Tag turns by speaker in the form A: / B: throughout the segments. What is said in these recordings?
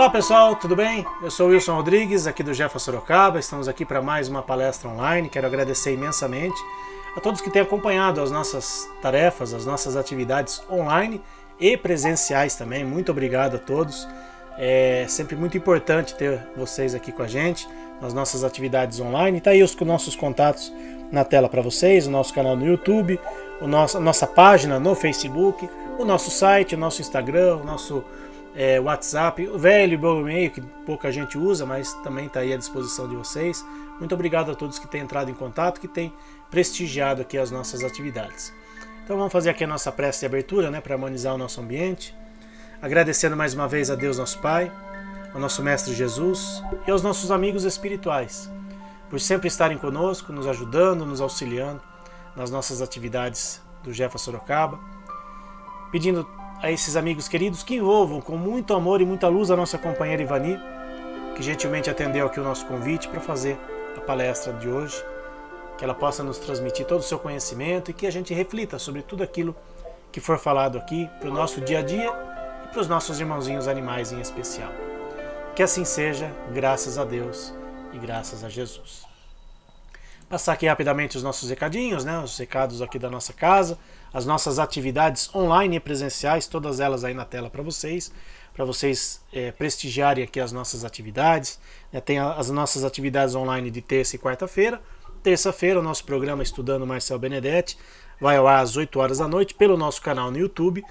A: Olá pessoal, tudo bem? Eu sou o Wilson Rodrigues, aqui do Jefa Sorocaba. Estamos aqui para mais uma palestra online. Quero agradecer imensamente a todos que têm acompanhado as nossas tarefas, as nossas atividades online e presenciais também. Muito obrigado a todos. É sempre muito importante ter vocês aqui com a gente nas nossas atividades online. Está aí os nossos contatos na tela para vocês, o nosso canal no YouTube, a nossa página no Facebook, o nosso site, o nosso Instagram, o nosso WhatsApp, o velho e bom e-mail que pouca gente usa, mas também está aí à disposição de vocês. Muito obrigado a todos que têm entrado em contato, que têm prestigiado aqui as nossas atividades. Então vamos fazer aqui a nossa prece de abertura, para harmonizar o nosso ambiente, agradecendo mais uma vez a Deus nosso Pai, ao nosso Mestre Jesus e aos nossos amigos espirituais, por sempre estarem conosco, nos ajudando, nos auxiliando nas nossas atividades do Jefa Sorocaba, pedindo a esses amigos queridos que envolvam com muito amor e muita luz a nossa companheira Ivani, que gentilmente atendeu aqui o nosso convite para fazer a palestra de hoje, que ela possa nos transmitir todo o seu conhecimento e que a gente reflita sobre tudo aquilo que for falado aqui para o nosso dia a dia e para os nossos irmãozinhos animais em especial. Que assim seja, graças a Deus e graças a Jesus. Passar aqui rapidamente os nossos recadinhos, os recados aqui da nossa casa, as nossas atividades online e presenciais, todas elas aí na tela para vocês prestigiarem aqui as nossas atividades. Tem as nossas atividades online de terça e quarta-feira. Terça-feira o nosso programa Estudando Marcel Benedetti vai ao ar às 8 horas da noite pelo nosso canal no YouTube.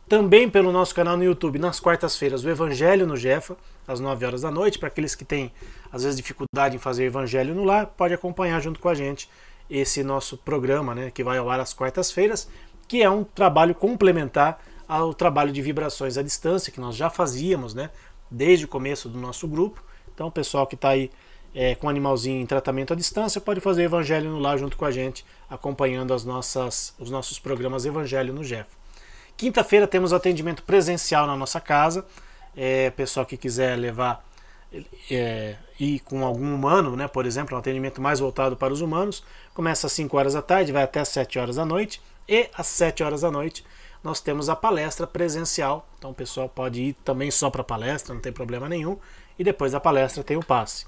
A: Também pelo nosso canal no YouTube, nas quartas-feiras, o Evangelho no Jefa, às 9 horas da noite. Para aqueles que têm, às vezes, dificuldade em fazer o Evangelho no lar, pode acompanhar junto com a gente esse nosso programa, que vai ao ar às quartas-feiras, que é um trabalho complementar ao trabalho de vibrações à distância, que nós já fazíamos desde o começo do nosso grupo. Então, o pessoal que está aí com animalzinho em tratamento à distância pode fazer o Evangelho no lar junto com a gente, acompanhando os nossos programas Evangelho no Jefa. Quinta-feira temos atendimento presencial na nossa casa. Pessoal que quiser levar ir com algum humano, por exemplo, um atendimento mais voltado para os humanos, começa às 5 horas da tarde, vai até às 7 horas da noite, e às 7 horas da noite nós temos a palestra presencial. Então o pessoal pode ir também só para a palestra, não tem problema nenhum, e depois da palestra tem o passe.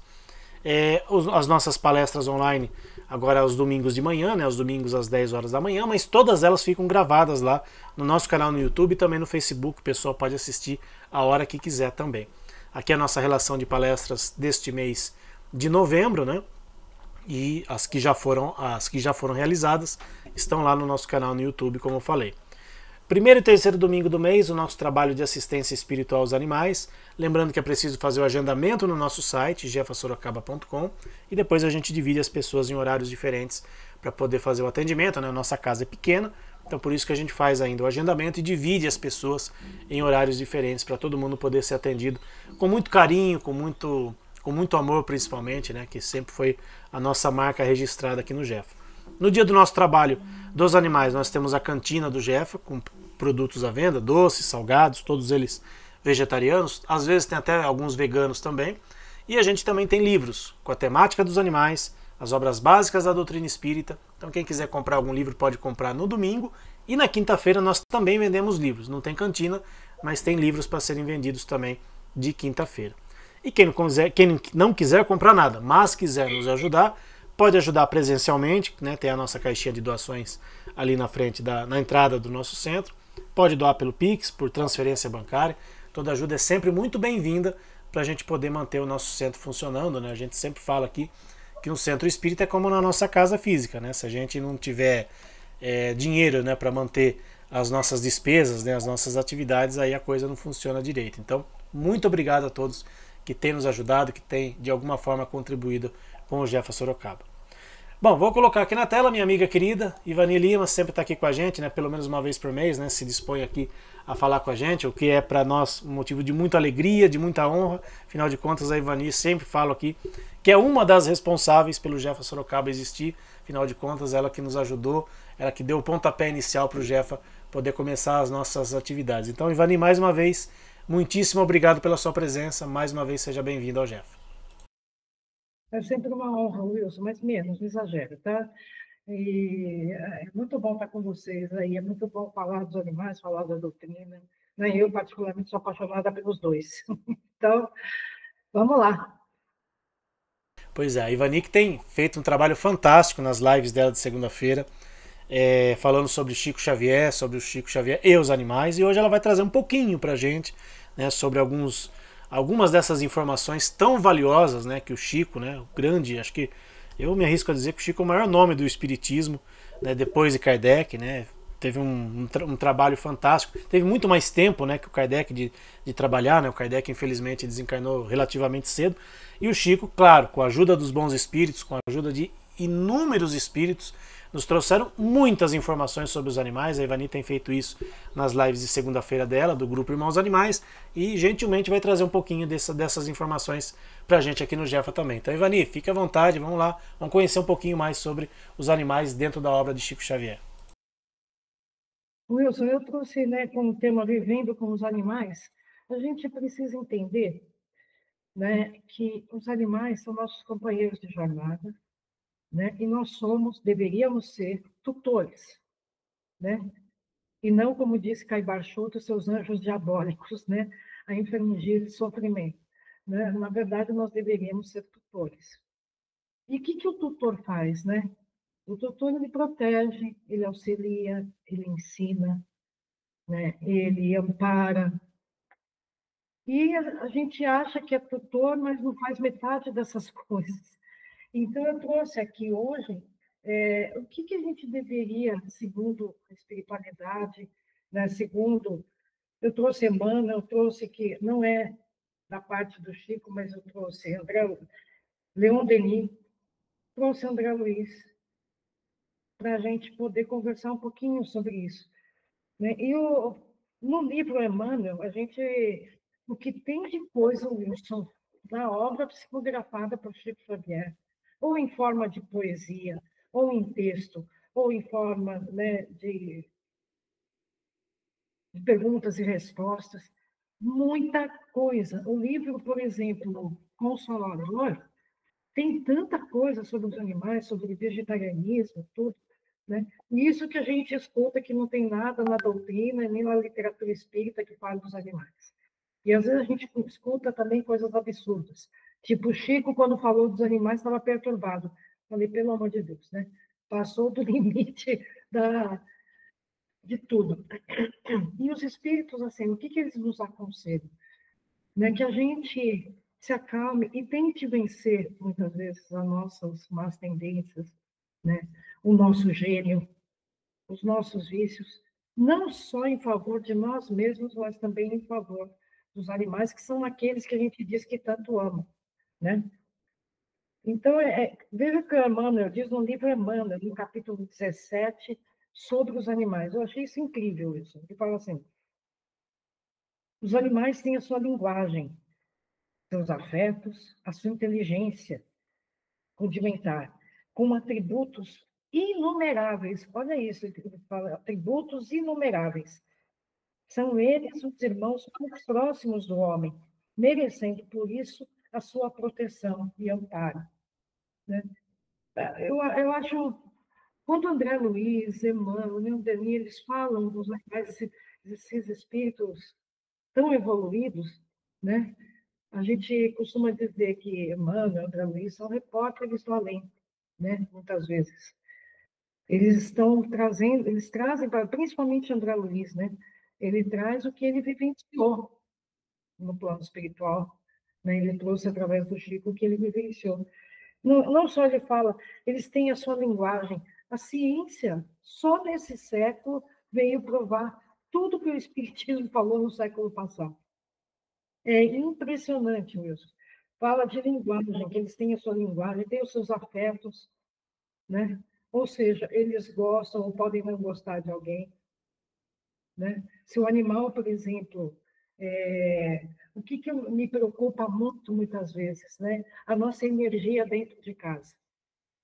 A: As nossas palestras online agora aos domingos de manhã, aos domingos às 10 horas da manhã, mas todas elas ficam gravadas lá no nosso canal no YouTube e também no Facebook. O pessoal pode assistir a hora que quiser também. Aqui é a nossa relação de palestras deste mês de novembro, e as que já foram realizadas estão lá no nosso canal no YouTube, como eu falei. Primeiro e terceiro domingo do mês, o nosso trabalho de assistência espiritual aos animais. Lembrando que é preciso fazer o agendamento no nosso site, jefasorocaba.com, e depois a gente divide as pessoas em horários diferentes para poder fazer o atendimento. Nossa casa é pequena, então por isso que a gente faz ainda o agendamento e divide as pessoas em horários diferentes para todo mundo poder ser atendido com muito carinho, com muito amor principalmente, que sempre foi a nossa marca registrada aqui no Jefa. No dia do nosso trabalho dos animais, nós temos a cantina do Jefa, com produtos à venda, doces, salgados, todos eles vegetarianos, às vezes tem até alguns veganos também, e a gente também tem livros com a temática dos animais, as obras básicas da doutrina espírita. Então quem quiser comprar algum livro pode comprar no domingo, e na quinta-feira nós também vendemos livros. Não tem cantina, mas tem livros para serem vendidos também de quinta-feira. E quem não quiser comprar nada, mas quiser nos ajudar, pode ajudar presencialmente, tem a nossa caixinha de doações ali na frente, na entrada do nosso centro. Pode doar pelo Pix, por transferência bancária. Toda ajuda é sempre muito bem-vinda para a gente poder manter o nosso centro funcionando. A gente sempre fala aqui que um centro espírita é como na nossa casa física. Se a gente não tiver dinheiro para manter as nossas despesas, as nossas atividades, aí a coisa não funciona direito. Então, muito obrigado a todos que têm nos ajudado, que têm de alguma forma contribuído com o Jefa Sorocaba. Bom, vou colocar aqui na tela minha amiga querida Ivani Lima, sempre está aqui com a gente, pelo menos uma vez por mês, se dispõe aqui a falar com a gente, o que é para nós um motivo de muita alegria, de muita honra. Afinal de contas, a Ivani, sempre falo aqui, que é uma das responsáveis pelo Jefa Sorocaba existir. Afinal de contas, ela que nos ajudou, ela que deu o pontapé inicial para o Jefa poder começar as nossas atividades. Então, Ivani, mais uma vez, muitíssimo obrigado pela sua presença, mais uma vez seja bem-vindo ao Jefa.
B: É sempre uma honra, Wilson, mas menos, não exagero, tá? E é muito bom estar com vocês aí, é muito bom falar dos animais, falar da doutrina. né? Eu, particularmente, sou apaixonada pelos dois. Então, vamos lá.
A: Pois é, a Ivanique tem feito um trabalho fantástico nas lives dela de segunda-feira, falando sobre Chico Xavier, sobre o Chico Xavier e os animais, e hoje ela vai trazer um pouquinho pra gente, né, sobre algumas dessas informações tão valiosas, né, que o Chico, né, o grande, acho que eu me arrisco a dizer que o Chico é o maior nome do espiritismo, né, depois de Kardec, né, teve um trabalho fantástico, teve muito mais tempo, né, que o Kardec de trabalhar, né, o Kardec infelizmente desencarnou relativamente cedo, e o Chico, claro, com a ajuda dos bons espíritos, com a ajuda de inúmeros espíritos, nos trouxeram muitas informações sobre os animais. A Ivani tem feito isso nas lives de segunda-feira dela, do grupo Irmãos Animais, e gentilmente vai trazer um pouquinho dessas informações pra gente aqui no Jefa também. Então, Ivani, fique à vontade, vamos lá, vamos conhecer um pouquinho mais sobre os animais dentro da obra de Chico Xavier.
B: Wilson, eu trouxe, né, como tema Vivendo com os Animais. A gente precisa entender, né, que os animais são nossos companheiros de jornada, né, e nós deveríamos ser tutores, né, e não, como disse Caibar Couto, seus anjos diabólicos, né, a infringir sofrimento. Né? Na verdade, nós deveríamos ser tutores. E o que o tutor faz, né? O tutor, ele protege, ele auxilia, ele ensina, né? Ele ampara. E a gente acha que é tutor, mas não faz metade dessas coisas. Então, eu trouxe aqui hoje o que a gente deveria, segundo a espiritualidade, né? Segundo, eu trouxe Emmanuel, eu trouxe que não é da parte do Chico, mas eu trouxe Leon Denis, trouxe André Luiz, para a gente poder conversar um pouquinho sobre isso. Né? No livro Emmanuel, o que tem de coisa, Wilson, da obra psicografada por Chico Xavier, ou em forma de poesia, ou em texto, ou em forma, né, de perguntas e respostas, muita coisa. O livro, por exemplo, Consolador, tem tanta coisa sobre os animais, sobre vegetarianismo, tudo, né? E isso que a gente escuta que não tem nada na doutrina, nem na literatura espírita que fala dos animais. E às vezes a gente escuta também coisas absurdas. Tipo, o Chico, quando falou dos animais, estava perturbado. Falei, pelo amor de Deus, né? Passou do limite de tudo. E os espíritos, assim, o que eles nos aconselham? Né? Que a gente se acalme e tente vencer, muitas vezes, as nossas más tendências, né? O nosso gênio, os nossos vícios, não só em favor de nós mesmos, mas também em favor dos animais, que são aqueles que a gente diz que tanto ama, né? Então, veja o que o Emmanuel diz no livro Emmanuel, no capítulo 17, sobre os animais. Eu achei isso incrível, isso. Ele fala assim, os animais têm a sua linguagem, seus afetos, a sua inteligência rudimentar, com atributos inumeráveis. Olha isso, ele fala, atributos inumeráveis. São eles os irmãos mais próximos do homem, merecendo, por isso, a sua proteção e amparo. Né? Eu acho, quando André Luiz, Emmanuel, Leon Denis, eles falam dos animais, esses espíritos tão evoluídos, né? A gente costuma dizer que Emmanuel, André Luiz são repórteres do além, né? Muitas vezes. Eles trazem, principalmente André Luiz, né? Ele traz o que ele vivenciou no plano espiritual, né? Ele trouxe através do Chico o que ele vivenciou. Não só ele fala, eles têm a sua linguagem. A ciência, só nesse século, veio provar tudo que o Espiritismo falou no século passado. É impressionante, Wilson. Fala de linguagem, que eles têm a sua linguagem, têm os seus afetos, né? Ou seja, eles gostam ou podem não gostar de alguém, né? Se o animal, por exemplo, o que me preocupa muito, muitas vezes, né? A nossa energia dentro de casa,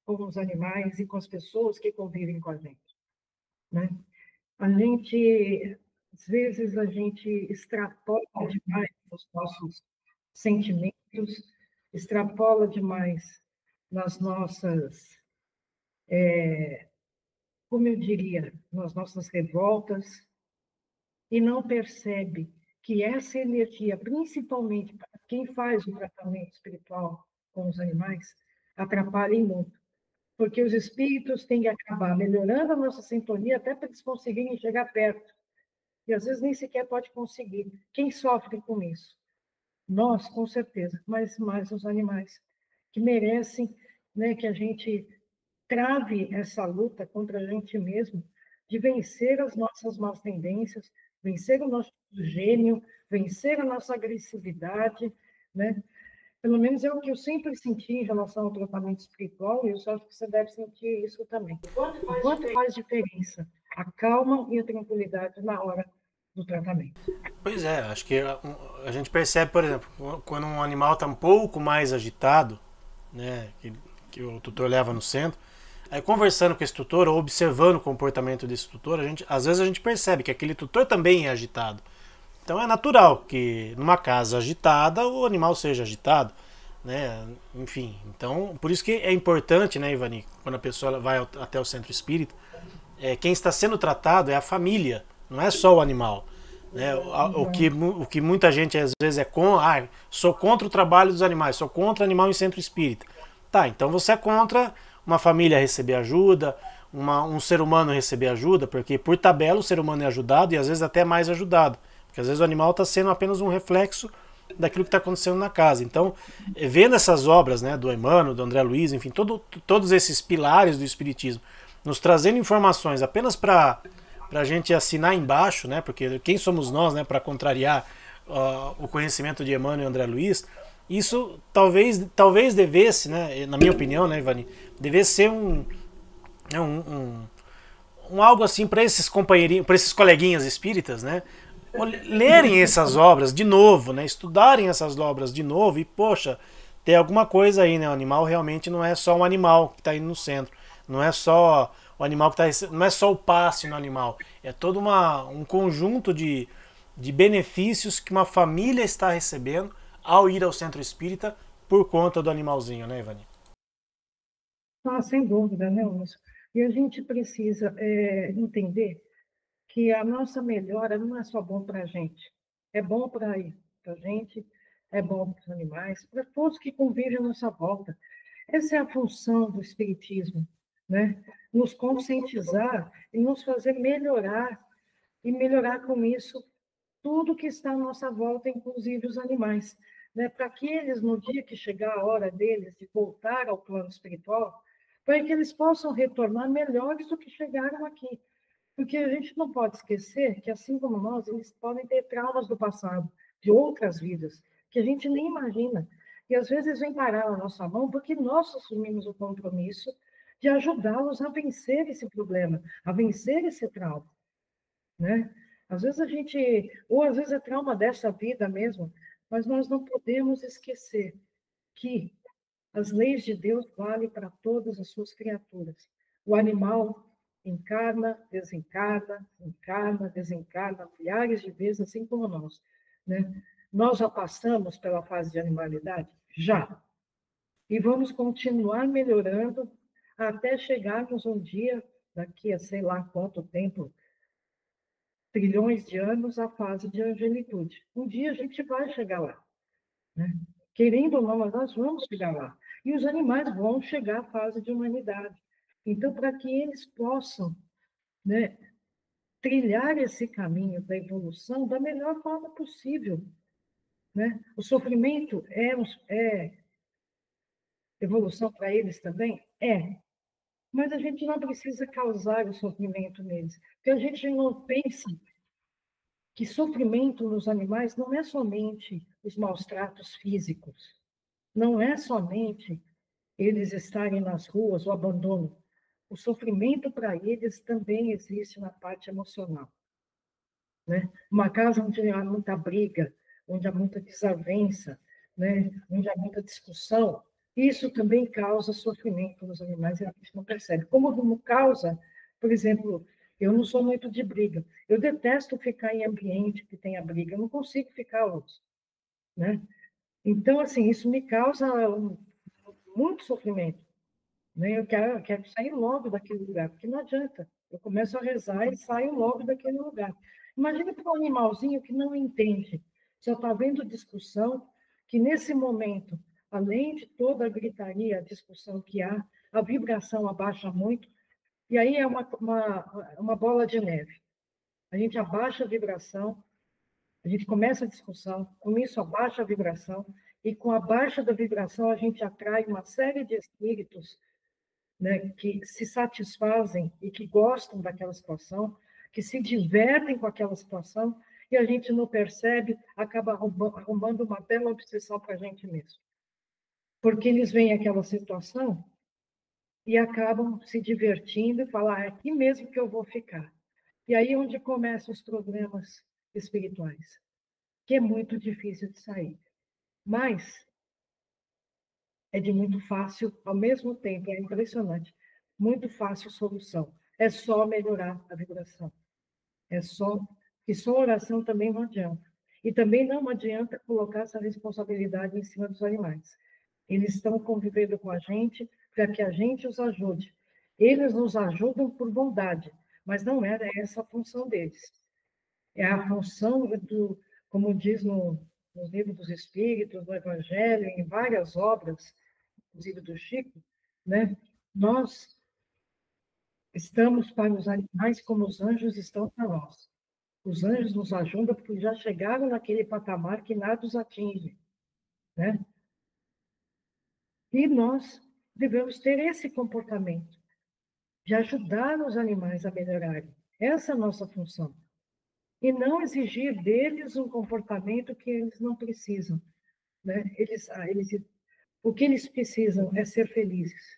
B: com os animais e com as pessoas que convivem com a gente, né? Às vezes, a gente extrapola demais os nossos sentimentos, extrapola demais nas nossas, como eu diria, nas nossas revoltas, e não percebe que essa energia, principalmente para quem faz o tratamento espiritual com os animais, atrapalha muito. Porque os espíritos têm que acabar melhorando a nossa sintonia até para eles conseguirem chegar perto. E às vezes nem sequer pode conseguir. Quem sofre com isso? Nós, com certeza, mas mais os animais, que merecem, né, que a gente trave essa luta contra a gente mesmo, de vencer as nossas más tendências, vencer o nosso gênio, vencer a nossa agressividade, né? Pelo menos é o que eu sempre senti em relação ao tratamento espiritual, e eu acho que você deve sentir isso também. O quanto faz diferença a calma e a tranquilidade na hora do tratamento.
A: Pois é, acho que a gente percebe, por exemplo, quando um animal está um pouco mais agitado, né, que o tutor leva no centro, aí conversando com esse tutor ou observando o comportamento desse tutor, às vezes a gente percebe que aquele tutor também é agitado. Então é natural que numa casa agitada o animal seja agitado, né? Enfim, então por isso que é importante, né, Ivani, quando a pessoa vai até o centro espírita, quem está sendo tratado é a família, não é só o animal. Né? O que muita gente às vezes é sou contra o trabalho dos animais, sou contra animal em centro espírita. Tá, então você é contra uma família receber ajuda, um ser humano receber ajuda, porque por tabela o ser humano é ajudado e às vezes até mais ajudado. Porque às vezes o animal está sendo apenas um reflexo daquilo que está acontecendo na casa. Então, vendo essas obras, né, do Emmanuel, do André Luiz, enfim, todos esses pilares do Espiritismo, nos trazendo informações apenas para a gente assinar embaixo, né, porque quem somos nós, né, para contrariar o conhecimento de Emmanuel e André Luiz, isso talvez devesse, né, na minha opinião, né, Ivani, devesse ser um algo assim para esses companheirinhos, para esses coleguinhas espíritas, né, lerem essas obras de novo, né? Estudarem essas obras de novo e, poxa, tem alguma coisa aí, né? O animal realmente não é só um animal que está indo no centro. Não é só o animal que está. Não é só o passe no animal. É todo um conjunto de benefícios que uma família está recebendo ao ir ao centro espírita por conta do animalzinho, né, Ivani?
B: Ah, sem dúvida, né, Lúcio? E a gente precisa entender que a nossa melhora não é só bom para a gente, é bom para a gente, é bom para os animais, para todos que convivem à nossa volta. Essa é a função do Espiritismo, né? Nos conscientizar e nos fazer melhorar, e melhorar com isso tudo que está à nossa volta, inclusive os animais. Né? Para que eles, no dia que chegar a hora deles de voltar ao plano espiritual, para que eles possam retornar melhores do que chegaram aqui. Porque a gente não pode esquecer que, assim como nós, eles podem ter traumas do passado, de outras vidas, que a gente nem imagina. E às vezes vem parar na nossa mão porque nós assumimos o compromisso de ajudá-los a vencer esse problema, a vencer esse trauma, né? Às vezes a gente, ou às vezes é trauma dessa vida mesmo, mas nós não podemos esquecer que as leis de Deus valem para todas as suas criaturas. O animal encarna, desencarna milhares de vezes, assim como nós, né? Nós já passamos pela fase de animalidade? Já. E vamos continuar melhorando até chegarmos um dia, daqui a sei lá quanto tempo, trilhões de anos, à fase de angelitude. Um dia a gente vai chegar lá, né? Querendo ou não, mas nós vamos chegar lá. E os animais vão chegar à fase de humanidade. Então, para que eles possam, né, trilhar esse caminho da evolução da melhor forma possível, né? O sofrimento é evolução para eles também? É. Mas a gente não precisa causar o sofrimento neles. Porque a gente não pensa que sofrimento nos animais não é somente os maus tratos físicos, não é somente eles estarem nas ruas, o abandono. O sofrimento para eles também existe na parte emocional, né? Uma casa onde há muita briga, onde há muita desavença, né? Onde há muita discussão, isso também causa sofrimento nos animais e a gente não percebe. Como não causa, por exemplo, eu não sou muito de briga. Eu detesto ficar em ambiente que tenha briga. Eu não consigo ficar outros, né? Então, assim, isso me causa muito sofrimento, né? Eu quero sair logo daquele lugar, porque não adianta. Eu começo a rezar e saio logo daquele lugar. Imagina para um animalzinho que não entende, só está vendo discussão, que nesse momento, além de toda a gritaria, a discussão que há, a vibração abaixa muito, e aí é uma bola de neve. A gente abaixa a vibração, a gente começa a discussão, com isso abaixa a vibração, e com a baixa da vibração a gente atrai uma série de espíritos, né, que se satisfazem e que gostam daquela situação, que se divertem com aquela situação, e a gente não percebe, acaba arrumando uma bela obsessão para a gente mesmo. Porque eles veem aquela situação e acabam se divertindo e falam, é aqui mesmo que eu vou ficar. E aí é onde começam os problemas espirituais, que é muito difícil de sair. Mas é de muito fácil, ao mesmo tempo, é impressionante, muito fácil solução. É só melhorar a vibração. É só, que só oração também não adianta. E também não adianta colocar essa responsabilidade em cima dos animais. Eles estão convivendo com a gente para que a gente os ajude. Eles nos ajudam por bondade, mas não era essa a função deles. É a função do, como diz no livro dos Espíritos, no Evangelho, em várias obras, inclusive do Chico, né? Nós estamos para os animais como os anjos estão para nós. Os anjos nos ajudam porque já chegaram naquele patamar que nada os atinge, né? E nós devemos ter esse comportamento de ajudar os animais a melhorarem. Essa é a nossa função. E não exigir deles um comportamento que eles não precisam, né? O que eles precisam é ser felizes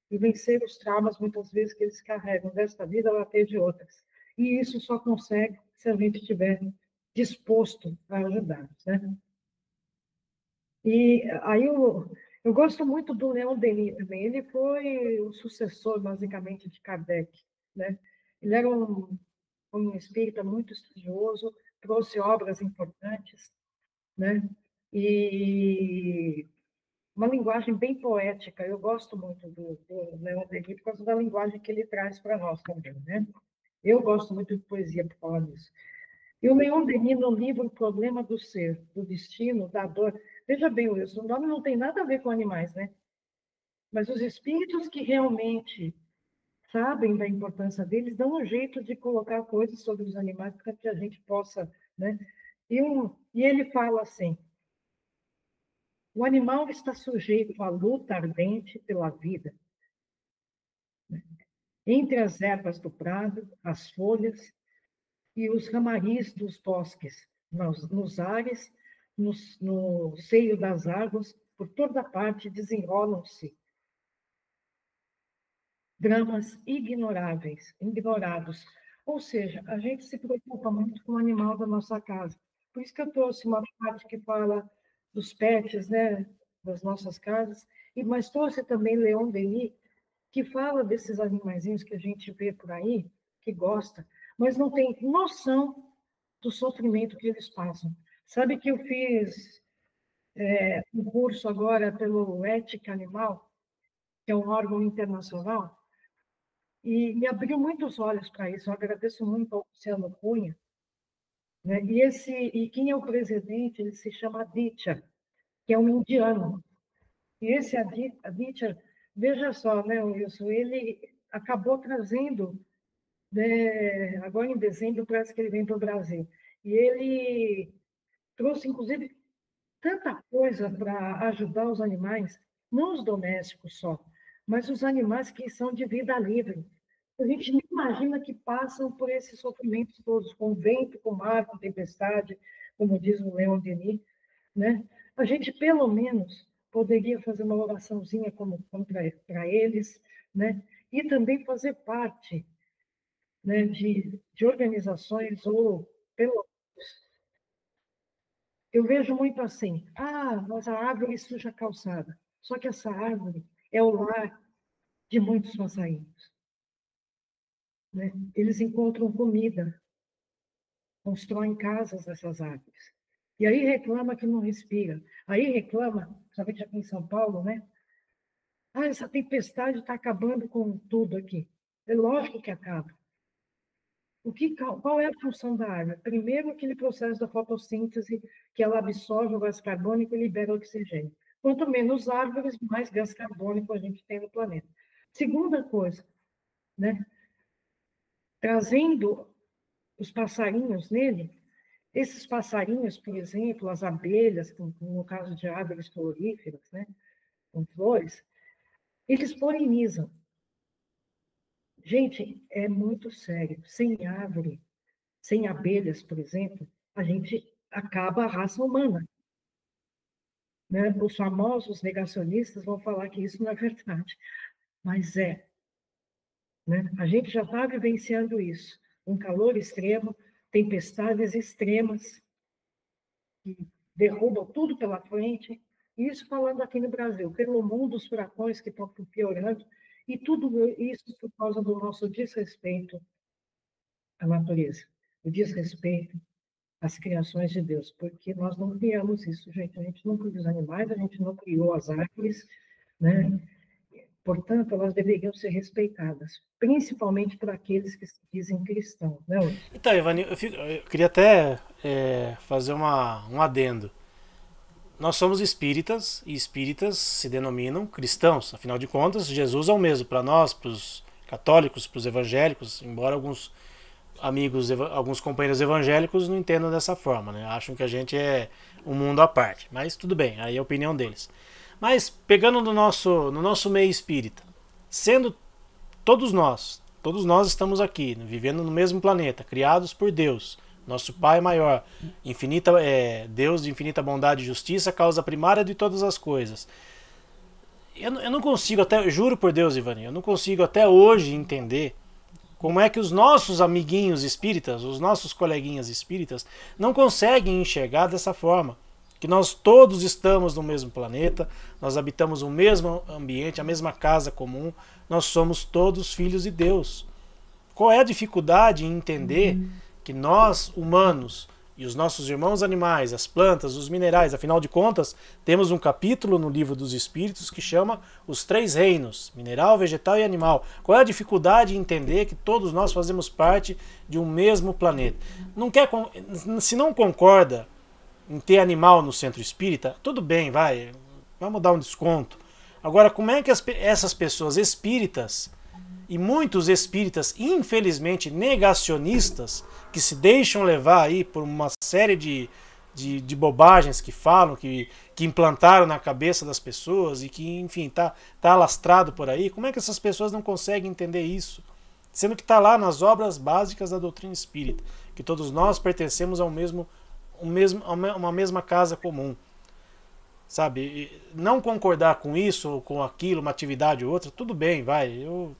B: e vencer os traumas, muitas vezes, que eles carregam desta vida ou até de outras. E isso só consegue se a gente estiver disposto a ajudá-los, né? E aí eu gosto muito do Leon Denis também. Ele foi o sucessor, basicamente, de Kardec, né? Ele era um espírita muito estudioso, trouxe obras importantes, né? E uma linguagem bem poética. Eu gosto muito do Leon Denis por causa da linguagem que ele traz para nós também, né? Eu gosto muito de poesia por falar nisso. E o Leon Denis, no livro O Problema do Ser, do Destino, da Dor, veja bem, Wilson, o nome não tem nada a ver com animais, né? Mas os espíritos que realmente sabem da importância deles dão um jeito de colocar coisas sobre os animais para que a gente possa, né? E ele fala assim: o animal está sujeito à luta ardente pela vida, entre as ervas do prado, as folhas e os ramaris dos bosques, nos ares, no seio das árvores, por toda parte desenrolam-se dramas ignorados. Ou seja, a gente se preocupa muito com o animal da nossa casa. Por isso que eu trouxe uma parte que fala dos pets, né, das nossas casas, mas trouxe também Leon Denis, que fala desses animaizinhos que a gente vê por aí, que gosta, mas não tem noção do sofrimento que eles passam. Sabe que eu fiz um curso agora pelo Ética Animal, que é um órgão internacional, e me abriu muitos olhos para isso. Eu agradeço muito ao Luciano Cunha, né? E quem é o presidente, ele se chama Aditya, que é um indiano. E esse Aditya, veja só, né, Wilson, ele acabou trazendo, né, agora em dezembro, parece que ele vem para o Brasil. E ele trouxe, inclusive, tanta coisa para ajudar os animais, não os domésticos só, mas os animais que são de vida livre. A gente nem imagina que passam por esses sofrimentos todos, com vento, com mar, com tempestade, como diz o Leon Denis, né? A gente, pelo menos, poderia fazer uma oraçãozinha para eles, né? E também fazer parte, né, de organizações ou pelo eu vejo muito assim, mas a árvore suja a calçada. Só que essa árvore é o lar de muitos passarinhos, né? Eles encontram comida, constroem casas nessas árvores. E aí reclama que não respira. Aí reclama, principalmente aqui em São Paulo, né? Essa tempestade está acabando com tudo aqui. É lógico que acaba. Qual é a função da árvore? Primeiro, aquele processo da fotossíntese, que ela absorve o gás carbônico e libera oxigênio. Quanto menos árvores, mais gás carbônico a gente tem no planeta. Segunda coisa, né? Trazendo os passarinhos nele, esses passarinhos, por exemplo, as abelhas, no caso de árvores floríferas, né, com flores, eles polinizam. Gente, é muito sério. Sem árvore, sem abelhas, por exemplo, a gente acaba a raça humana. Né? Os famosos negacionistas vão falar que isso não é verdade, mas é. Né? A gente já está vivenciando isso. Um calor extremo, tempestades extremas, que derrubam tudo pela frente. Isso falando aqui no Brasil, pelo mundo, os furacões que estão piorando, e tudo isso por causa do nosso desrespeito à natureza, o desrespeito às criações de Deus, porque nós não criamos isso, gente. A gente não criou os animais, a gente não criou as árvores, né? Portanto, elas deveriam ser respeitadas, principalmente por aqueles que se dizem cristãos, né, Wilson?
A: Então, Ivani, eu queria até fazer um adendo. Nós somos espíritas e espíritas se denominam cristãos. Afinal de contas, Jesus é o mesmo para nós, para os católicos, para os evangélicos, embora alguns amigos, alguns companheiros evangélicos não entendam dessa forma, né? Acham que a gente é um mundo à parte. Mas tudo bem, aí é a opinião deles. Mas pegando no nosso meio espírita, sendo todos nós estamos aqui, vivendo no mesmo planeta, criados por Deus, nosso Pai maior, Deus de infinita bondade e justiça, causa primária de todas as coisas. Eu não consigo, até juro por Deus, Ivani, eu não consigo até hoje entender como é que os nossos amiguinhos espíritas, os nossos coleguinhas espíritas, não conseguem enxergar dessa forma. Que nós todos estamos no mesmo planeta, nós habitamos o mesmo ambiente, a mesma casa comum, nós somos todos filhos de Deus. Qual é a dificuldade em entender que nós, humanos, e os nossos irmãos animais, as plantas, os minerais, afinal de contas, temos um capítulo no Livro dos Espíritos que chama Os Três Reinos, mineral, vegetal e animal. Qual é a dificuldade em entender que todos nós fazemos parte de um mesmo planeta? Se não concorda em ter animal no centro espírita, tudo bem, vamos dar um desconto. Agora, como é que essas pessoas espíritas e muitos espíritas, infelizmente negacionistas, que se deixam levar aí por uma série de bobagens que falam, que implantaram na cabeça das pessoas e que, enfim, tá alastrado por aí, como é que essas pessoas não conseguem entender isso? Sendo que está lá nas obras básicas da doutrina espírita, que todos nós pertencemos a uma mesma casa comum. Sabe? Não concordar com isso ou com aquilo, uma atividade ou outra, tudo bem, eu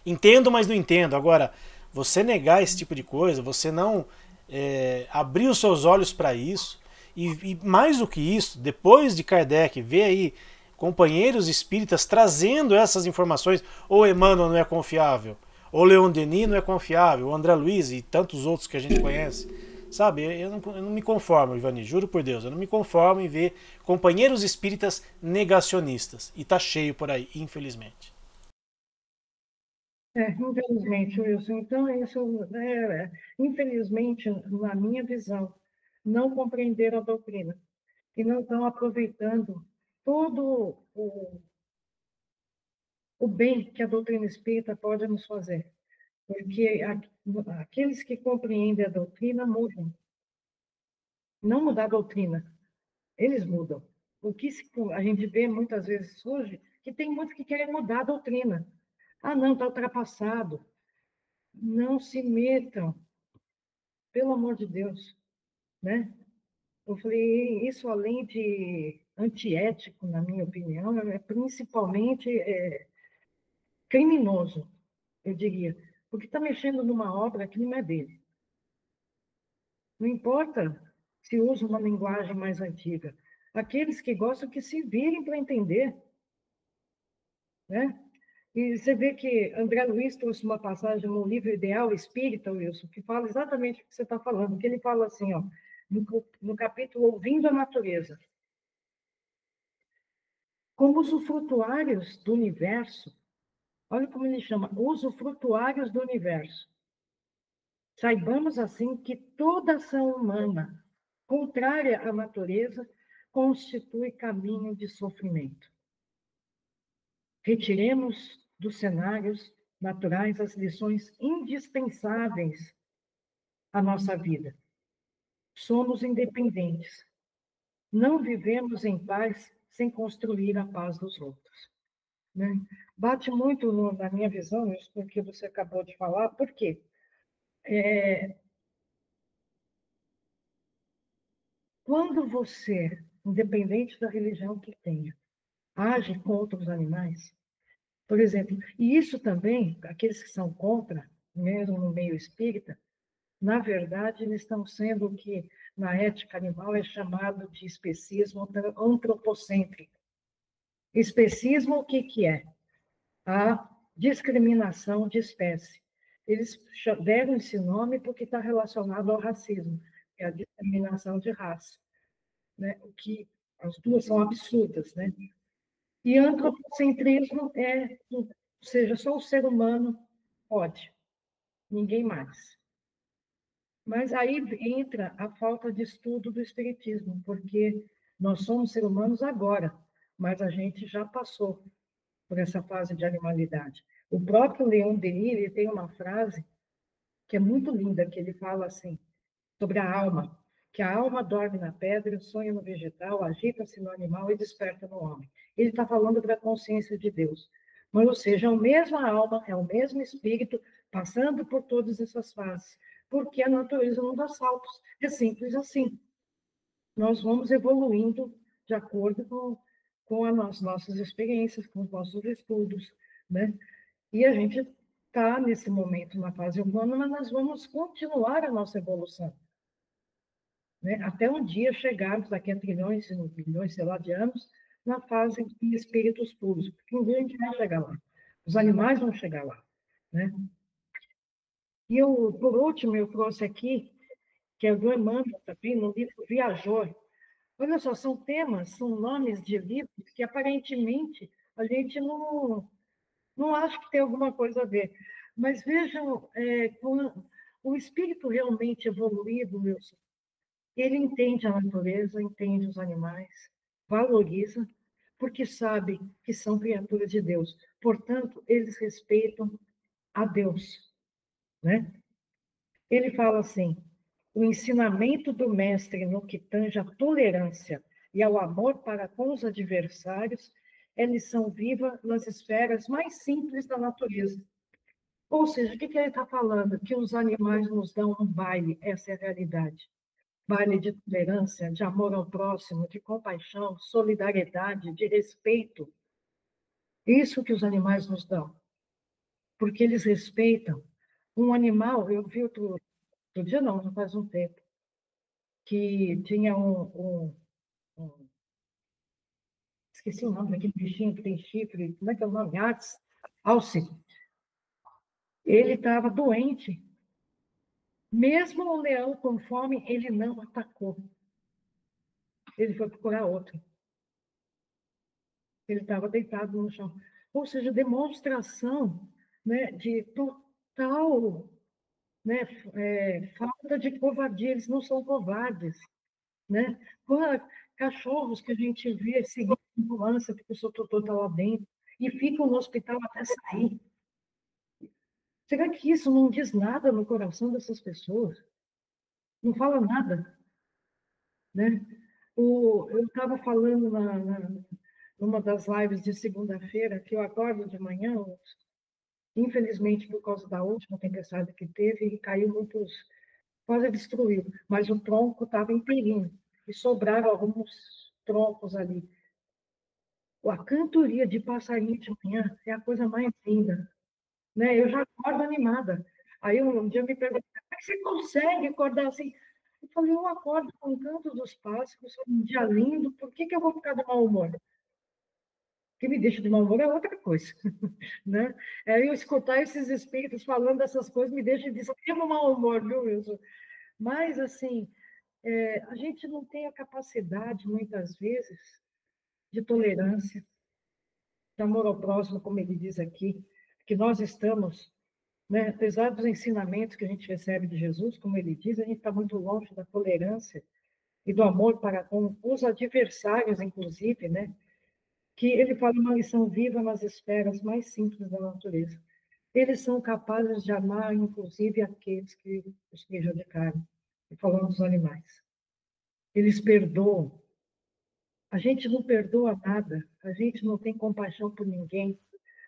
A: entendo, mas não entendo. Agora, você negar esse tipo de coisa, você não abrir os seus olhos para isso, e mais do que isso, depois de Kardec ver aí companheiros espíritas trazendo essas informações, ou Emmanuel não é confiável, ou Leon Denis não é confiável, ou André Luiz e tantos outros que a gente conhece. Sabe, eu não me conformo, Ivani, juro por Deus, eu não me conformo em ver companheiros espíritas negacionistas. E tá cheio por aí, infelizmente.
B: Infelizmente, Wilson. Então, infelizmente, na minha visão, não compreenderam a doutrina e não estão aproveitando todo o bem que a doutrina espírita pode nos fazer. Porque aqueles que compreendem a doutrina mudam. Não mudar a doutrina, eles mudam. O que a gente vê muitas vezes hoje, que tem muitos que querem mudar a doutrina. Ah, não, está ultrapassado. Não se metam, pelo amor de Deus, né? Eu falei, isso além de antiético, na minha opinião, é principalmente criminoso, eu diria, porque está mexendo numa obra que não é dele. Não importa se usa uma linguagem mais antiga. Aqueles que gostam que se virem para entender, né? E você vê que André Luiz trouxe uma passagem no livro Ideal Espírita, Wilson, que fala exatamente o que você está falando, que ele fala assim, ó, no capítulo Ouvindo a Natureza, como usufrutuários do universo, olha como ele chama, usufrutuários do universo. Saibamos, assim, que toda ação humana, contrária à natureza, constitui caminho de sofrimento. Retiremos dos cenários naturais as lições indispensáveis à nossa vida. Somos independentes. Não vivemos em paz sem construir a paz dos outros. Né? Bate muito na minha visão, isso que você acabou de falar, por quê? Quando você, independente da religião que tenha, age contra os animais, por exemplo, e isso também, aqueles que são contra, mesmo no meio espírita, na verdade, eles estão sendo o que na ética animal é chamado de especismo antropocêntrico. Especismo, o que que é? A discriminação de espécie. Eles deram esse nome porque está relacionado ao racismo, que é a discriminação de raça, né? O que as duas são absurdas, né? E antropocentrismo é, ou seja, só o ser humano pode, ninguém mais. Mas aí entra a falta de estudo do espiritismo, porque nós somos seres humanos agora, mas a gente já passou por essa fase de animalidade. O próprio Leon Denis, ele tem uma frase que é muito linda, que ele fala assim, sobre a alma, que a alma dorme na pedra, sonha no vegetal, agita-se no animal e desperta no homem. Ele está falando da consciência de Deus. Mas, ou seja, é a mesma alma, é o mesmo espírito, passando por todas essas fases, porque a natureza não dá saltos. É simples assim. Nós vamos evoluindo de acordo com as nossas experiências, com os nossos estudos, né? E a gente está, nesse momento, na fase humana, mas nós vamos continuar a nossa evolução. Né? Até um dia chegarmos, daqui a trilhões e bilhões, sei lá, de anos, na fase de espíritos puros, porque um dia a gente vai chegar lá. Os animais vão chegar lá. Né? E eu, por último, eu trouxe aqui, que é do Emmanuel também, no livro Viajor. Olha só, são temas, são nomes de livros que aparentemente a gente não acha que tem alguma coisa a ver. Mas vejam, o espírito realmente evoluído, Wilson, ele entende a natureza, entende os animais, valoriza, porque sabe que são criaturas de Deus. Portanto, eles respeitam a Deus, né? Ele fala assim: o ensinamento do mestre no que tange à tolerância e ao amor para com os adversários é lição viva nas esferas mais simples da natureza. Ou seja, o que ele está falando? Que os animais nos dão um baile, essa é a realidade. Baile de tolerância, de amor ao próximo, de compaixão, solidariedade, de respeito. Isso que os animais nos dão. Porque eles respeitam. Um animal, eu vi outro dia não, já faz um tempo, que tinha esqueci o nome daquele bichinho que tem chifre, como é que é o nome? Alce. Ele estava doente. Mesmo o leão com fome, ele não atacou. Ele foi procurar outro. Ele estava deitado no chão. Ou seja, demonstração, né, de total, né, falta de covardia. Eles não são covardes. Né? Cachorros que a gente vê seguindo ambulância, porque o seu tutor está lá dentro, e ficam no hospital até sair. Será que isso não diz nada no coração dessas pessoas? Não fala nada, né? Eu estava falando numa das lives de segunda-feira, que eu acordo de manhã, infelizmente, por causa da última tempestade que teve, e caiu muitos, quase destruiu, mas o tronco estava inteirinho, e sobraram alguns troncos ali. A cantoria de passarinho de manhã é a coisa mais linda, né? Eu já acordo animada. Aí um dia me perguntaram, como é que você consegue acordar assim? Eu falei, eu acordo com o canto dos pássaros, um dia lindo, por que eu vou ficar de mau humor? O que me deixa de mau humor é outra coisa, né? Eu escutar esses espíritos falando essas coisas me deixa de extremo mau humor, viu, Wilson? Mas, assim, a gente não tem a capacidade, muitas vezes, de tolerância, de amor ao próximo, como ele diz aqui, que nós estamos né? Apesar dos ensinamentos que a gente recebe de Jesus, como ele diz, a gente está muito longe da tolerância e do amor para com os adversários, inclusive, né? Que ele fala uma lição viva nas esferas mais simples da natureza. Eles são capazes de amar, inclusive, aqueles que os prejudicaram. E falando dos animais. Eles perdoam. A gente não perdoa nada. A gente não tem compaixão por ninguém.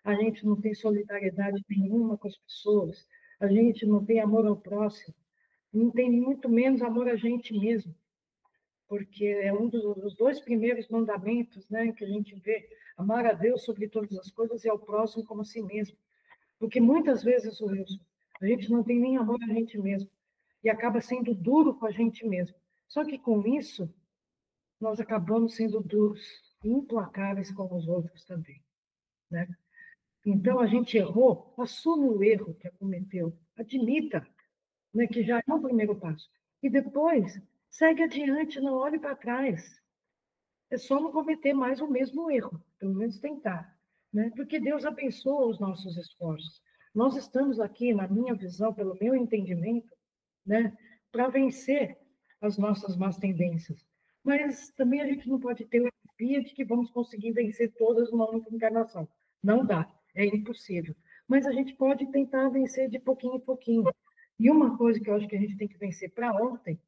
B: A gente não tem solidariedade nenhuma com as pessoas. A gente não tem amor ao próximo. Não tem muito menos amor a gente mesmo. Porque é um dos dois primeiros mandamentos, né, que a gente vê. Amar a Deus sobre todas as coisas e ao próximo como a si mesmo. Porque muitas vezes, Wilson, a gente não tem nem amor a gente mesmo e acaba sendo duro com a gente mesmo. Só que com isso, nós acabamos sendo duros e implacáveis com os outros também, né? Então, a gente errou, assume o erro que cometeu, admita, né, que já é o primeiro passo. E depois, segue adiante, não olhe para trás. É só não cometer mais o mesmo erro, pelo menos tentar, né? Porque Deus abençoa os nossos esforços. Nós estamos aqui, na minha visão, pelo meu entendimento, né, para vencer as nossas más tendências. Mas também a gente não pode ter a utopia de que vamos conseguir vencer todas numa única encarnação. Não dá, é impossível. Mas a gente pode tentar vencer de pouquinho em pouquinho. E uma coisa que eu acho que a gente tem que vencer para ontem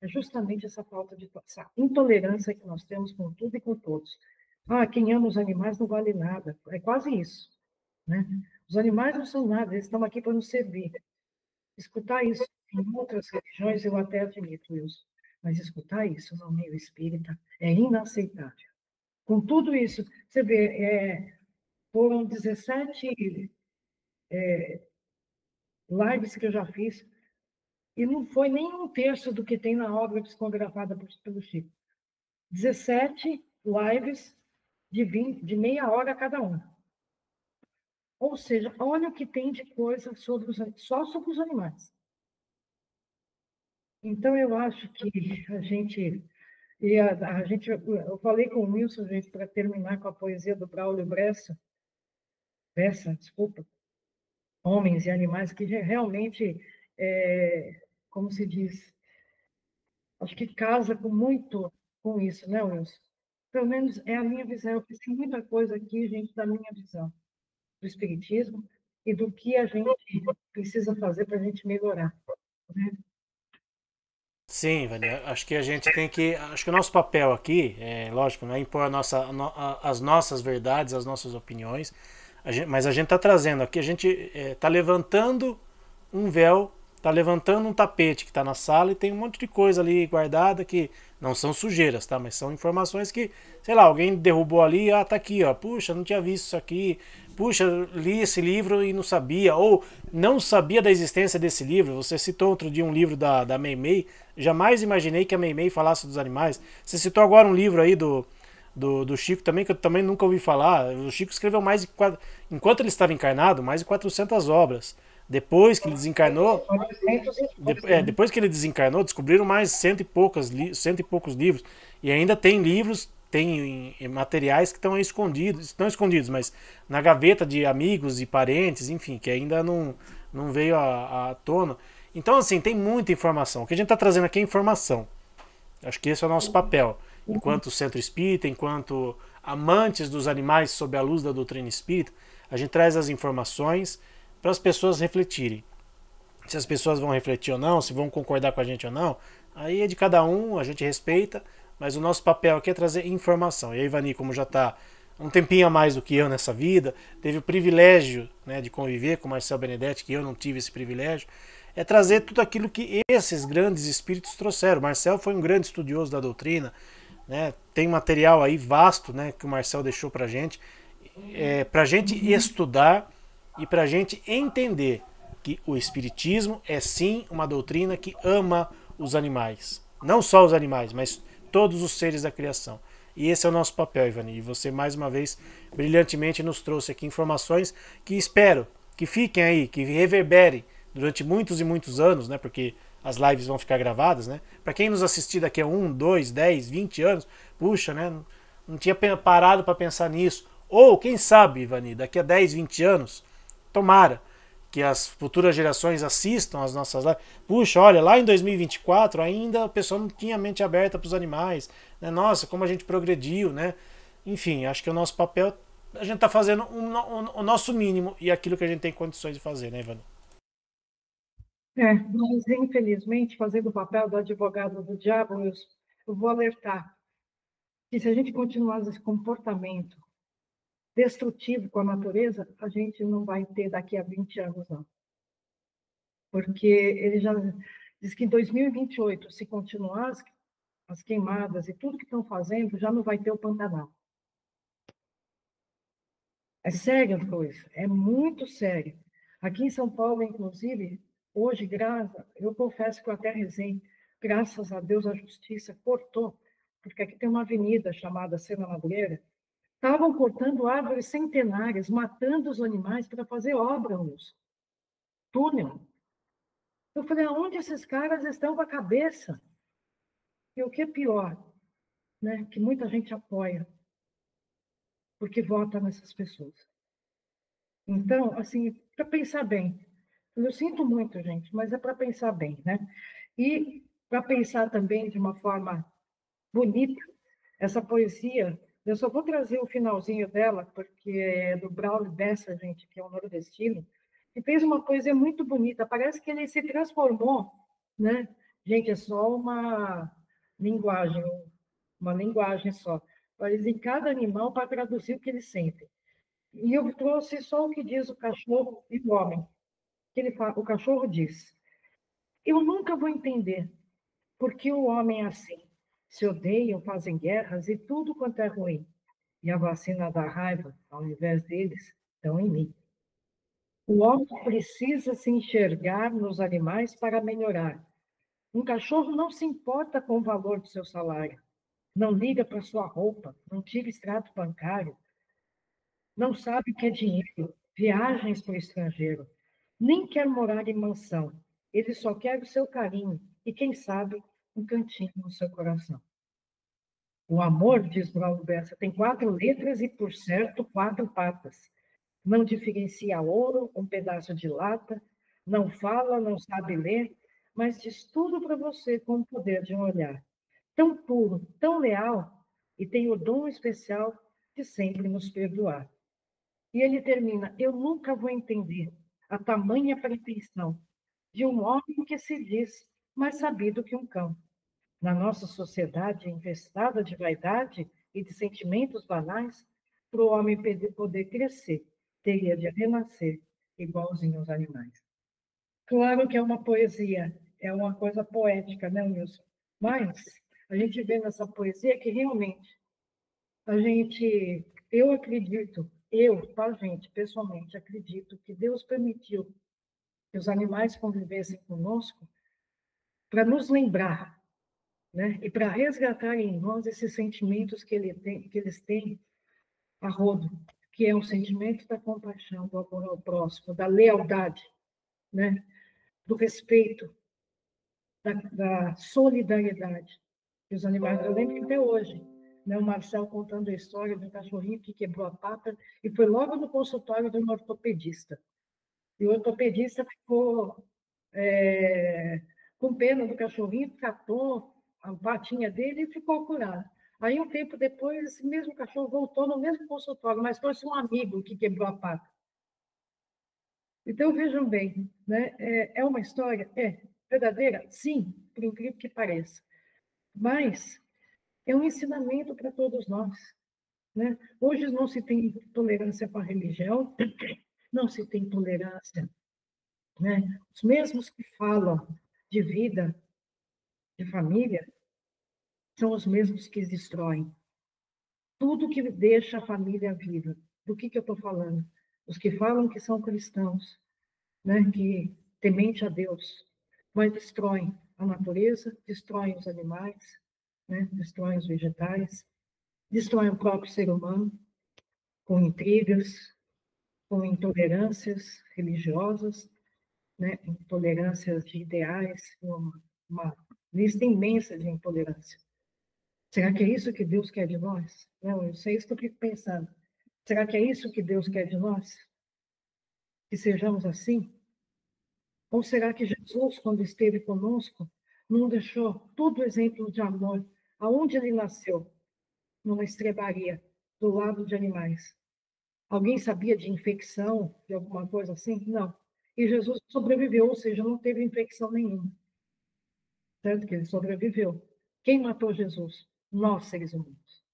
B: é justamente essa falta de essa intolerância que nós temos com tudo e com todos. Ah, quem ama os animais não vale nada. É quase isso, né? Os animais não são nada, eles estão aqui para nos servir. Escutar isso em outras religiões eu até admito, Wilson, mas escutar isso no meio espírita é inaceitável. Com tudo isso, você vê, foram 17 lives que eu já fiz, e não foi nem um terço do que tem na obra psicografada pelo Chico. 17 lives de meia hora cada um. Ou seja, olha o que tem de coisa só sobre os animais. Então, eu acho que a gente. Eu falei com o Wilson, gente, para terminar com a poesia do Braulio Bessa, desculpa, Homens e Animais, que realmente, como se diz, acho que casa muito com isso, né, Wilson? Pelo menos é a minha visão. Eu fiz muita coisa aqui, gente, da minha visão, do Espiritismo e do que a gente precisa fazer para a gente melhorar, né?
A: Sim, Vânia, acho que a gente tem que. Acho que o nosso papel aqui, lógico, não é impor as nossas verdades, as nossas opiniões, mas a gente está trazendo aqui, a gente está levantando um véu, está levantando um tapete que está na sala e tem um monte de coisa ali guardada que não são sujeiras, tá? Mas são informações que, sei lá, alguém derrubou ali, ah, tá aqui, ó, puxa, não tinha visto isso aqui, puxa, li esse livro e não sabia, ou não sabia da existência desse livro. Você citou outro dia um livro da Meimei, jamais imaginei que a Meimei falasse dos animais. Você citou agora um livro aí do Chico também, que eu também nunca ouvi falar. O Chico escreveu enquanto ele estava encarnado, mais de 400 obras. Depois que ele desencarnou, depois que ele desencarnou, descobriram mais cento e poucos livros. E ainda tem livros, tem materiais que estão escondidos, mas na gaveta de amigos e parentes, enfim, que ainda não veio à tona. Então, assim, tem muita informação. O que a gente está trazendo aqui é informação. Acho que esse é o nosso papel. Enquanto centro espírita, enquanto amantes dos animais sob a luz da doutrina espírita, a gente traz as informações para as pessoas refletirem. Se as pessoas vão refletir ou não, se vão concordar com a gente ou não, aí é de cada um, a gente respeita, mas o nosso papel aqui é trazer informação. E aí, Ivani, como já está um tempinho a mais do que eu nessa vida, teve o privilégio, né, de conviver com o Marcel Benedetti, que eu não tive esse privilégio, é trazer tudo aquilo que esses grandes espíritos trouxeram. O Marcel foi um grande estudioso da doutrina, né, tem material aí vasto, né, que o Marcel deixou para a gente estudar e para a gente entender que o Espiritismo é sim uma doutrina que ama os animais. Não só os animais, mas todos os seres da criação. E esse é o nosso papel, Ivani. E você, mais uma vez, brilhantemente nos trouxe aqui informações que espero que fiquem aí, que reverberem durante muitos e muitos anos, né? Porque as lives vão ficar gravadas, né? Para quem nos assistir daqui a 1, 2, 10, 20 anos, puxa, né? Não tinha parado para pensar nisso. Ou, quem sabe, Ivani, daqui a 10, 20 anos, tomara que as futuras gerações assistam as nossas lives. Puxa, olha, lá em 2024 ainda a pessoa não tinha a mente aberta para os animais, né? Nossa, como a gente progrediu, né? Enfim, acho que o nosso papel, a gente está fazendo o nosso mínimo e aquilo que a gente tem condições de fazer, né, Ivan?
B: Mas, infelizmente, fazendo o papel do advogado do diabo, eu vou alertar que se a gente continuar esse comportamento destrutivo com a natureza, a gente não vai ter daqui a 20 anos, não. Porque ele já diz que em 2028, se continuar as queimadas e tudo que estão fazendo, já não vai ter o Pantanal. É séria a coisa, é muito sério. Aqui em São Paulo, inclusive, hoje, eu confesso que eu até rezei, graças a Deus a justiça cortou, porque aqui tem uma avenida chamada Sena Madureira, estavam cortando árvores centenárias, matando os animais para fazer obra, Wilson. Túnel. Eu falei, aonde esses caras estão com a cabeça? E o que é pior, né, que muita gente apoia, porque vota nessas pessoas. Então, assim, para pensar bem. Eu sinto muito, gente, mas é para pensar bem, né? E para pensar também de uma forma bonita, essa poesia, eu só vou trazer o finalzinho dela, porque é do Braulio Bessa, gente, que é um nordestino, e fez uma poesia muito bonita. Parece que ele se transformou, né? Gente, é só linguagem, uma linguagem só. Mas em cada animal para traduzir o que ele sente. E eu trouxe só o que diz o cachorro e o homem. O cachorro diz: eu nunca vou entender por que o homem é assim. Se odeiam, fazem guerras e tudo quanto é ruim. E a vacina da raiva, ao invés deles, estão em mim. O homem precisa se enxergar nos animais para melhorar. Um cachorro não se importa com o valor do seu salário, não liga para sua roupa, não tira extrato bancário, não sabe o que é dinheiro, viagens para o estrangeiro, nem quer morar em mansão. Ele só quer o seu carinho e, quem sabe, um cantinho no seu coração. O amor, diz Braulio Bessa, tem 4 letras e, por certo, 4 patas. Não diferencia ouro, um pedaço de lata, não fala, não sabe ler, mas diz tudo para você com o poder de um olhar. Tão puro, tão leal, e tem o dom especial de sempre nos perdoar. E ele termina: eu nunca vou entender a tamanha pretensão de um homem que se diz mais sabido que um cão. Na nossa sociedade infestada de vaidade e de sentimentos banais, para o homem poder crescer, teria de renascer igualzinho aos animais. Claro que é uma poesia, é uma coisa poética, né, Wilson? Mas a gente vê nessa poesia que realmente eu acredito, a gente, pessoalmente, acredito que Deus permitiu que os animais convivessem conosco para nos lembrar, né? E para resgatar em nós esses sentimentos que eles têm a rodo, que é um sentimento da compaixão, do amor ao próximo, da lealdade, né? Do respeito, da solidariedade. E os animais, eu lembro que até hoje, né, o Marcel contando a história do cachorrinho que quebrou a pata e foi logo no consultório de um ortopedista. E o ortopedista ficou com pena do cachorrinho, tratou a patinha dele e ficou curado. Aí, um tempo depois, esse mesmo cachorro voltou no mesmo consultório, mas trouxe um amigo que quebrou a pata. Então, vejam bem, né? É uma história, verdadeira? Sim, por incrível que pareça. Mas é um ensinamento para todos nós, né? Hoje não se tem tolerância com a religião, não se tem tolerância, né? Os mesmos que falam de vida, de família, são os mesmos que destroem tudo que deixa a família viva. Do que eu estou falando? Os que falam que são cristãos, né? Que temente a Deus, mas destroem a natureza, destroem os animais, né? Destroem os vegetais, destroem o próprio ser humano com intrigas, com intolerâncias religiosas, né? Intolerâncias de ideais, uma lista imensa de intolerância. Será que é isso que Deus quer de nós? Não, eu sei isso que eu fico pensando. Será que é isso que Deus quer de nós? Que sejamos assim? Ou será que Jesus, quando esteve conosco, não deixou todo exemplo de amor? Aonde ele nasceu? Numa estrebaria, do lado de animais. Alguém sabia de infecção, de alguma coisa assim? Não. E Jesus sobreviveu, ou seja, não teve infecção nenhuma. Tanto que ele sobreviveu. Quem matou Jesus? Nós, seres humanos.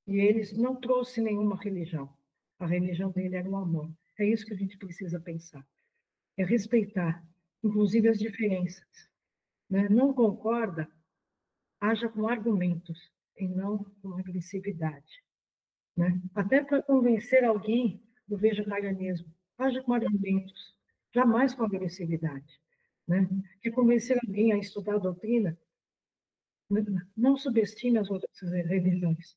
B: E ele não trouxe nenhuma religião. A religião dele era o amor. É isso que a gente precisa pensar. É respeitar, inclusive as diferenças. Né? Não concorda, haja com argumentos e não com agressividade. Né? Até para convencer alguém do vegetarianismo, haja com argumentos, jamais com agressividade. Né? Que convencer alguém a estudar a doutrina, não subestime as outras religiões.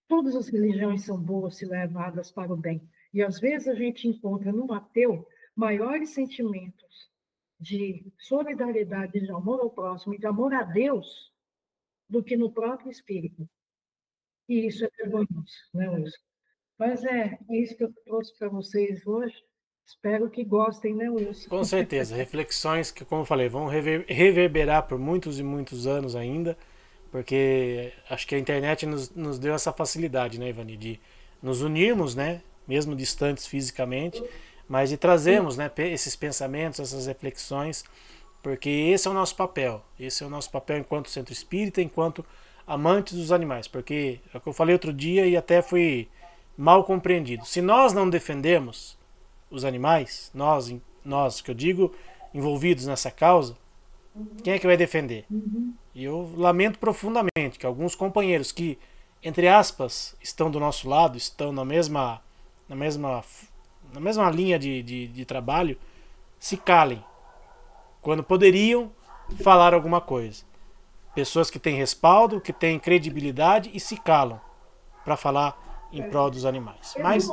B: Todas as religiões são boas se levadas para o bem. E às vezes a gente encontra no ateu maiores sentimentos de solidariedade, de amor ao próximo e de amor a Deus do que no próprio espírito. E isso é vergonhoso, né, Wilson? Mas é isso que eu trouxe para vocês hoje. Espero que gostem, né, Wilson?
A: Com certeza, reflexões que, como eu falei, vão reverberar por muitos e muitos anos ainda, porque acho que a internet nos deu essa facilidade, né, Ivani, de nos unirmos, né, mesmo distantes fisicamente, mas de trazermos, né, esses pensamentos, essas reflexões, porque esse é o nosso papel. Esse é o nosso papel enquanto centro espírita, enquanto amantes dos animais, porque é o que eu falei outro dia e até fui mal compreendido. Se nós não defendemos os animais, nós que eu digo, envolvidos nessa causa, quem é que vai defender?
B: Uhum.
A: E eu lamento profundamente que alguns companheiros que, entre aspas, estão do nosso lado, estão na mesma, na mesma linha de trabalho, se calem, quando poderiam falar alguma coisa. Pessoas que têm respaldo, que têm credibilidade e se calam para falar em prol dos animais. Mas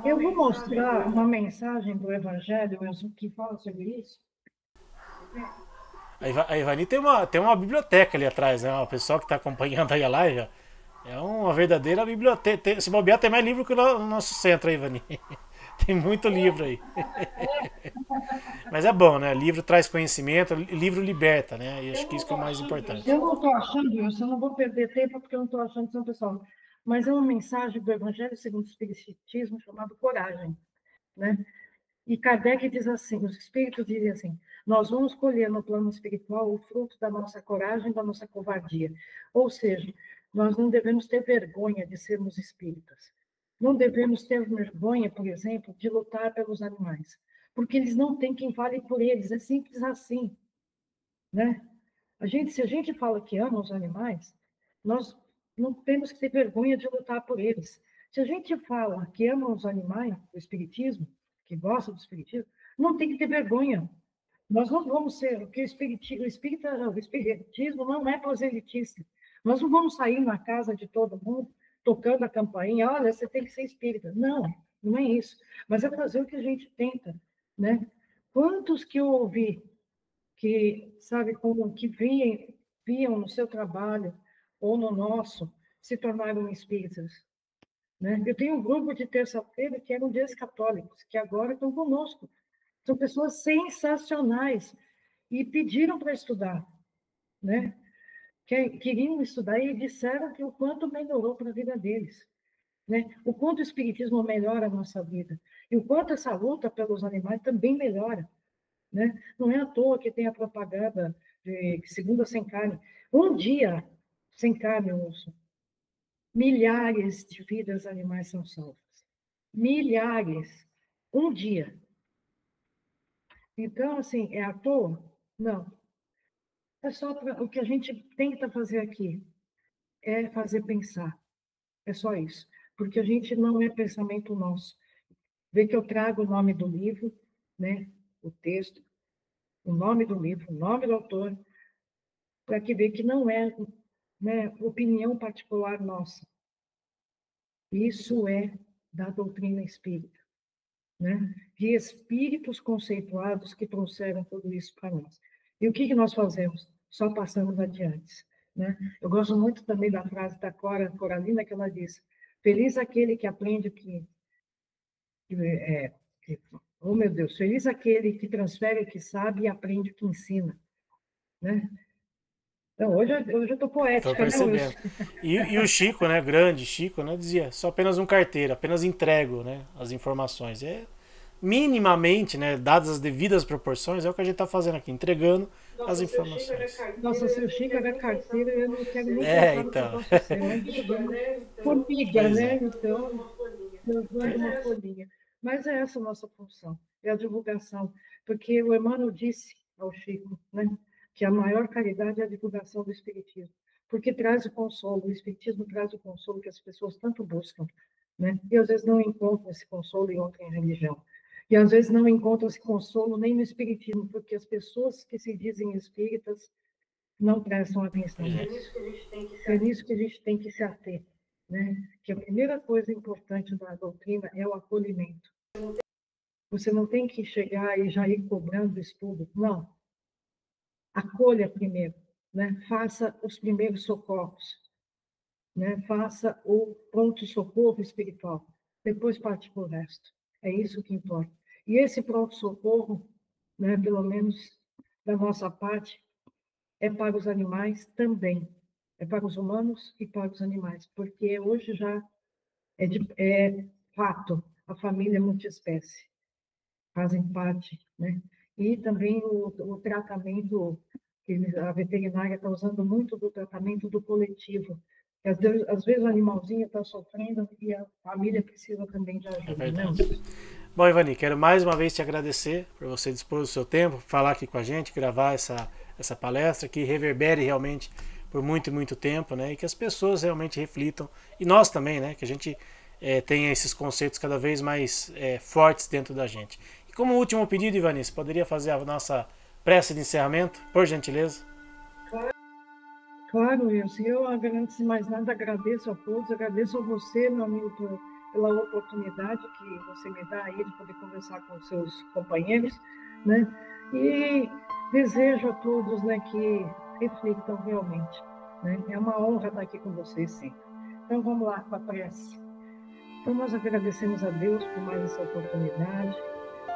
B: Eu vou mostrar uma mensagem do Evangelho, Wilson, que fala sobre isso.
A: a Ivani tem uma biblioteca ali atrás, né? O pessoal que está acompanhando aí a live é uma verdadeira biblioteca. Se bobear, tem mais livro que o nosso centro aí, Ivani. Tem muito livro aí. Mas é bom, né? Livro traz conhecimento, livro liberta, né? E acho que isso que é o mais importante.
B: Eu não estou achando, Wilson, eu não vou perder tempo porque eu não estou achando São Pessoal. Mas é uma mensagem do Evangelho segundo o Espiritismo chamado Coragem. Né? E Kardec diz assim, os espíritos dizem assim, nós vamos colher no plano espiritual o fruto da nossa coragem, da nossa covardia. Ou seja, nós não devemos ter vergonha de sermos espíritas. Não devemos ter vergonha, por exemplo, de lutar pelos animais, porque eles não têm quem fale por eles, é simples assim, né? Se a gente fala que ama os animais, nós não temos que ter vergonha de lutar por eles. Se a gente fala que ama os animais, o espiritismo, que gosta do espiritismo, não tem que ter vergonha. Nós não vamos ser, porque o espiritismo não é proselitista. Nós não vamos sair na casa de todo mundo tocando a campainha, olha, você tem que ser espírita. Não, não é isso. Mas é fazer o que a gente tenta, né? Quantos que eu ouvi que, sabe, como que viam no seu trabalho ou no nosso, se tornaram espíritas. Né? Eu tenho um grupo de terça-feira que eram dias católicos, que agora estão conosco. São pessoas sensacionais e pediram para estudar, né? Queriam estudar e disseram que o quanto melhorou para a vida deles. Né? O quanto o espiritismo melhora a nossa vida. E o quanto essa luta pelos animais também melhora. Né? Não é à toa que tem a propaganda de segunda sem carne. Um dia sem carne, moço, milhares de vidas animais são salvas. Milhares. Um dia. Então, assim, é à toa? Não. É só o que a gente tenta fazer aqui é fazer pensar. É só isso. Porque a gente não é pensamento nosso. Vê que eu trago o nome do livro, né? O texto, o nome do livro, o nome do autor, para que vê que não é, né, opinião particular nossa. Isso é da doutrina espírita, né? De espíritos conceituados que trouxeram tudo isso para nós. E o que nós fazemos? Só passamos adiante, né? Eu gosto muito também da frase da Coralina, que ela diz: feliz aquele que aprende que Oh, meu Deus, feliz aquele que transfere o que sabe e aprende o que ensina, né? Então, hoje eu estou
A: Estou
B: poética, né,
A: percebendo.
B: Wilson?
A: E o Chico, né, grande Chico, né, dizia, sou apenas um carteiro, apenas entrego, né, as informações. É minimamente, né, dadas as devidas proporções, é o que a gente está fazendo aqui, entregando as informações.
B: Nossa, seu Chico era carteiro, eu não quero nem
A: É,
B: pensar no que eu
A: então.
B: posso ser, mas tudo bem. Formiga,
A: Pois
B: né?
A: é.
B: Então, transando uma folhinha. Mas é essa a nossa função, é a divulgação. Porque o Emmanuel disse ao Chico, né, que a maior caridade é a divulgação do Espiritismo, porque traz o consolo, o Espiritismo traz o consolo que as pessoas tanto buscam, né? E às vezes não encontram esse consolo em outra religião. E às vezes não encontram esse consolo nem no Espiritismo, porque as pessoas que se dizem espíritas não prestam atenção.
A: Pois
B: É
A: é.
B: nisso que a gente tem que se ater. É nisso que a gente tem que se ater, né? Que a primeira coisa importante da doutrina é o acolhimento. Você não tem que chegar e já ir cobrando estudo, não. Acolha primeiro, né? Faça os primeiros socorros, né? Faça o pronto-socorro espiritual, depois parte para o resto. É isso que importa. E esse pronto-socorro, né, pelo menos da nossa parte, é para os animais também. É para os humanos e para os animais, porque hoje já é fato, a família multiespécie fazem parte, né? E também o tratamento, que a veterinária está usando muito do tratamento do coletivo. Às vezes o animalzinho está sofrendo e a família precisa também de
A: É
B: ajuda, né?
A: verdade. Bom, Ivani, quero mais uma vez te agradecer por você dispor do seu tempo, falar aqui com a gente, gravar essa palestra, que reverbere realmente por muito e muito tempo, né? E que as pessoas realmente reflitam, e nós também, né? Que a gente tenha esses conceitos cada vez mais fortes dentro da gente. E como último pedido, Ivani, você poderia fazer a nossa prece de encerramento, por gentileza?
B: Claro, Wilson. Eu, antes de mais nada, agradeço a todos, agradeço a você, meu amigo, pela oportunidade que você me dá aí de poder conversar com os seus companheiros, né? E desejo a todos, né, que reflitam realmente, né? É uma honra estar aqui com vocês sempre. Então, vamos lá com a prece. Então, nós agradecemos a Deus por mais essa oportunidade.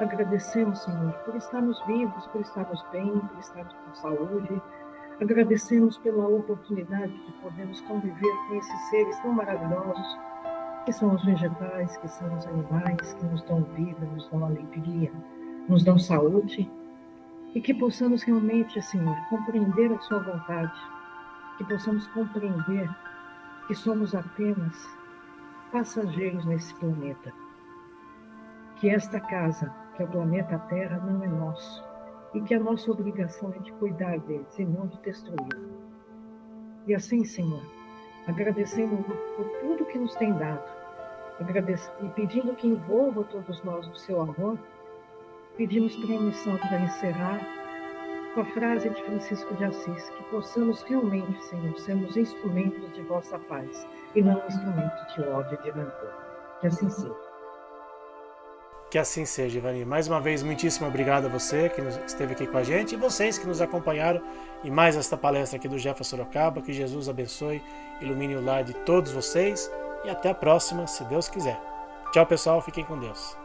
B: Agradecemos, Senhor, por estarmos vivos, por estarmos bem, por estarmos com saúde. Agradecemos pela oportunidade de podermos conviver com esses seres tão maravilhosos, que são os vegetais, que são os animais, que nos dão vida, nos dão alegria, nos dão saúde, e que possamos realmente, Senhor, compreender a sua vontade, que possamos compreender que somos apenas passageiros nesse planeta, que esta casa, que é o planeta Terra, não é nosso, e que a nossa obrigação é de cuidar deles e não de destruí-los. E assim, Senhor, agradecendo por tudo que nos tem dado, e pedindo que envolva todos nós no seu amor, pedimos permissão para encerrar com a frase de Francisco de Assis, que possamos realmente, Senhor, sermos instrumentos de vossa paz e não instrumentos de ódio e de rancor. Que assim seja.
A: Que assim seja, Ivani. Mais uma vez, muitíssimo obrigado a você que esteve aqui com a gente e vocês que nos acompanharam em mais esta palestra aqui do Jefa Sorocaba. Que Jesus abençoe, ilumine o lar de todos vocês e até a próxima, se Deus quiser. Tchau, pessoal. Fiquem com Deus.